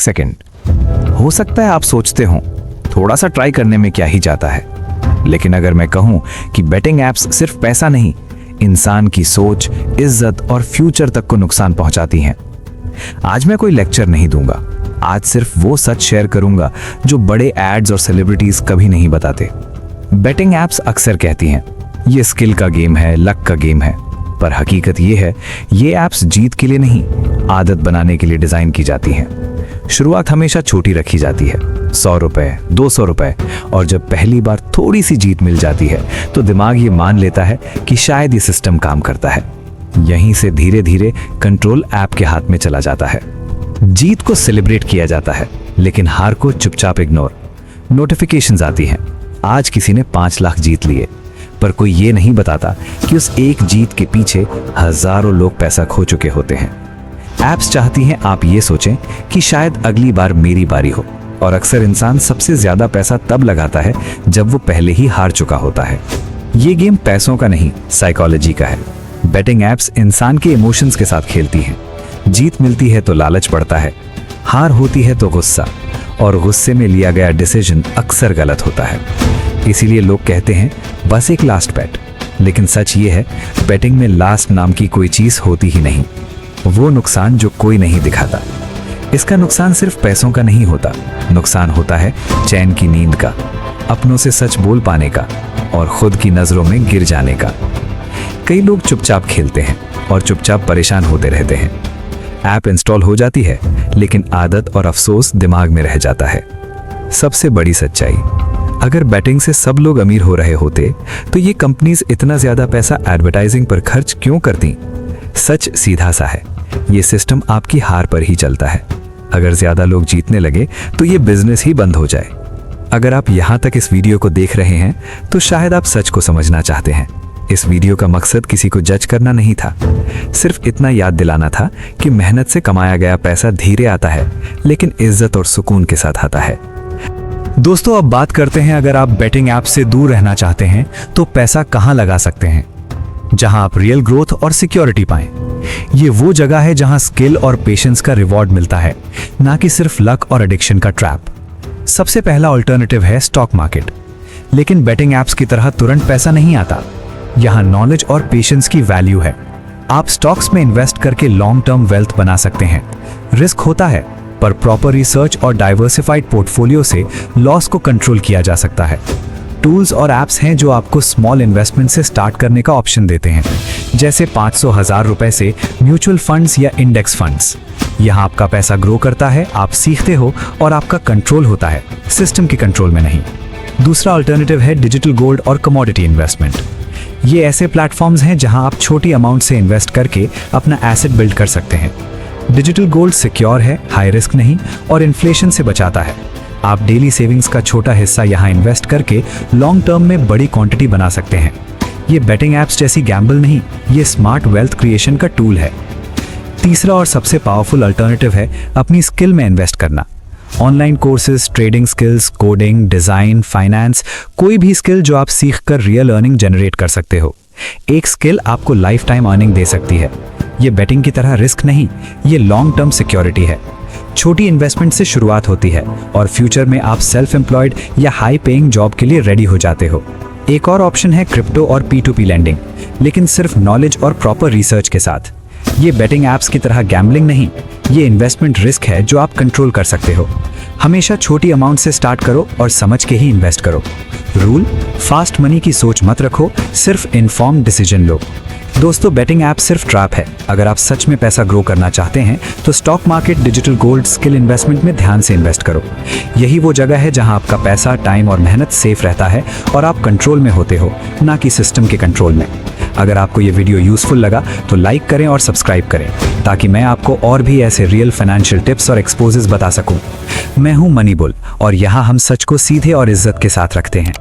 एक सेकंड, हो सकता है आप सोचते हो थोड़ा सा ट्राई करने में क्या ही जाता है, लेकिन अगर मैं कहूं कि बेटिंग एप्स सिर्फ पैसा नहीं, इंसान की सोच, इज्जत और फ्यूचर तक को नुकसान पहुंचाती हैं। आज मैं कोई लेक्चर नहीं दूंगा, आज सिर्फ वो सच शेयर करूंगा जो बड़े एड्स और सेलिब्रिटीज कभी नहीं बताते। बेटिंग एप्स अक्सर कहती हैं ये स्किल का गेम है, लक का गेम है, पर हकीकत ये है ये एप्स जीत के लिए नहीं, आदत बनाने के लिए डिजाइन की जाती हैं। शुरुआत हमेशा छोटी रखी जाती है, 100 रुपए, 200 रुपए, और जब पहली बार थोड़ी सी जीत मिल जाती है तो दिमाग ये मान लेता है कि शायद ये सिस्टम काम करता है। यहीं से धीरे धीरे कंट्रोल ऐप के हाथ में चला जाता है। जीत को सेलिब्रेट किया जाता है, लेकिन हार को चुपचाप इग्नोर। नोटिफिकेशंस आती हैं, आज किसी ने 5 लाख जीत लिए, पर कोई ये नहीं बताता कि उस एक जीत के पीछे हजारों लोग पैसा खो चुके होते हैं। एप्स चाहती हैं आप ये सोचें कि शायद अगली बार मेरी बारी हो, और अक्सर इंसान सबसे ज्यादा पैसा तब लगाता है जब वो पहले ही हार चुका होता है। ये गेम पैसों का नहीं, साइकोलॉजी का है। बेटिंग एप्स इंसान के इमोशंस के साथ खेलती हैं। जीत मिलती है तो लालच बढ़ता है, हार होती है तो गुस्सा, और गुस्से में लिया गया डिसीजन अक्सर गलत होता है। इसीलिए लोग कहते हैं बस एक लास्ट बेट, लेकिन सच ये है बेटिंग में लास्ट नाम की कोई चीज होती ही नहीं। वो नुकसान जो कोई नहीं दिखाता। इसका नुकसान सिर्फ पैसों का नहीं होता, नुकसान होता है चैन की नींद का, अपनों से सच बोल पाने का, और खुद की नजरों में गिर जाने का। कई लोग चुपचाप खेलते हैं और चुपचाप परेशान होते रहते हैं। ऐप इंस्टॉल हो जाती है, लेकिन आदत और अफसोस दिमाग में रह जाता है। सबसे बड़ी सच्चाई, अगर बैटिंग से सब लोग अमीर हो रहे होते तो ये कंपनीज इतना ज्यादा पैसा एडवर्टाइजिंग पर खर्च क्यों करती? सच सीधा सा है, ये सिस्टम आपकी हार पर ही चलता है। अगर ज्यादा लोग जीतने लगे तो ये बिजनेस ही बंद हो जाए। अगर आप यहां तक इस वीडियो को देख रहे हैं तो शायद आप सच को समझना चाहते हैं। इस वीडियो का मकसद किसी को जज करना नहीं था, सिर्फ इतना याद दिलाना था कि मेहनत से कमाया गया पैसा धीरे आता है, लेकिन इज्जत और सुकून के साथ आता है। दोस्तों, अब बात करते हैं, अगर आप बेटिंग ऐप से दूर रहना चाहते हैं तो पैसा कहां लगा सकते हैं जहां आप रियल ग्रोथ और सिक्योरिटी पाएं। ये वो जगह है जहां स्किल और पेशेंस का रिवॉर्ड मिलता है, ना कि सिर्फ लक और एडिक्शन का ट्रैप। सबसे पहला ऑल्टरनेटिव है स्टॉक मार्केट, लेकिन बेटिंग एप्स की तरह तुरंत पैसा नहीं आता। यहाँ नॉलेज और पेशेंस की वैल्यू है। आप स्टॉक्स में इन्वेस्ट करके लॉन्ग टर्म वेल्थ बना सकते हैं। रिस्क होता है, पर प्रॉपर रिसर्च और डाइवर्सिफाइड पोर्टफोलियो से लॉस को कंट्रोल किया जा सकता है। टूल्स और एप्स हैं जो आपको स्मॉल इन्वेस्टमेंट से स्टार्ट करने का ऑप्शन देते हैं, जैसे 500,000 रुपए से म्यूचुअल फंड्स या इंडेक्स फंड्स। यहाँ आपका पैसा ग्रो करता है, आप सीखते हो और आपका कंट्रोल होता है, सिस्टम के कंट्रोल में नहीं। दूसरा अल्टरनेटिव है डिजिटल गोल्ड और कमोडिटी इन्वेस्टमेंट। ये ऐसे प्लेटफॉर्म्स हैं जहां आप छोटी अमाउंट से इन्वेस्ट करके अपना एसेट बिल्ड कर सकते हैं। डिजिटल गोल्ड सिक्योर है, हाई रिस्क नहीं, और इन्फ्लेशन से बचाता है। आप डेली सेविंग्स का छोटा हिस्सा यहां इन्वेस्ट करके लॉन्ग टर्म में बड़ी क्वांटिटी बना सकते हैं। ये बेटिंग एप्स जैसी गैम्बल नहीं, ये स्मार्ट वेल्थ क्रिएशन का टूल है। तीसरा और सबसे पावरफुल अल्टरनेटिव है अपनी स्किल में इन्वेस्ट करना। Online courses, trading skills, coding, design, finance, कोई भी स्किल जो आप सीखकर रियल अर्निंग जनरेट कर सकते हो। एक स्किल आपको लाइफ टाइम अर्निंग दे सकती है। ये बेटिंग की तरह रिस्क नहीं, ये लॉन्ग टर्म सिक्योरिटी है। छोटी इन्वेस्टमेंट से शुरुआत होती है और फ्यूचर में आप सेल्फ एम्प्लॉयड या हाई पेइंग जॉब के लिए रेडी हो जाते हो। एक और ऑप्शन है क्रिप्टो और P2P लैंडिंग, लेकिन सिर्फ नॉलेज और प्रॉपर रिसर्च के साथ। ये बेटिंग एप्स की तरह गैम्बलिंग नहीं, ये इन्वेस्टमेंट रिस्क है जो आप कंट्रोल कर सकते हो। हमेशा छोटी अमाउंट से स्टार्ट करो और समझ के ही इन्वेस्ट करो। रूल, फास्ट मनी की सोच मत रखो, सिर्फ इन्फॉर्म्ड डिसीजन लो। दोस्तों, बेटिंग ऐप सिर्फ ट्रैप है। अगर आप सच में पैसा ग्रो करना चाहते हैं तो stock market, digital gold, skill investment में ध्यान से इन्वेस्ट करो। यही वो जगह है जहां आपका पैसा, टाइम और मेहनत सेफ रहता है और आप कंट्रोल में होते हो, ना कि सिस्टम के कंट्रोल में। अगर आपको ये वीडियो यूजफुल लगा तो लाइक करें और सब्सक्राइब करें, ताकि मैं आपको और भी ऐसे रियल फाइनेंशियल टिप्स और एक्सपोजेस बता सकूं। मैं हूं मनी बुल और यहाँ हम सच को सीधे और इज्जत के साथ रखते हैं।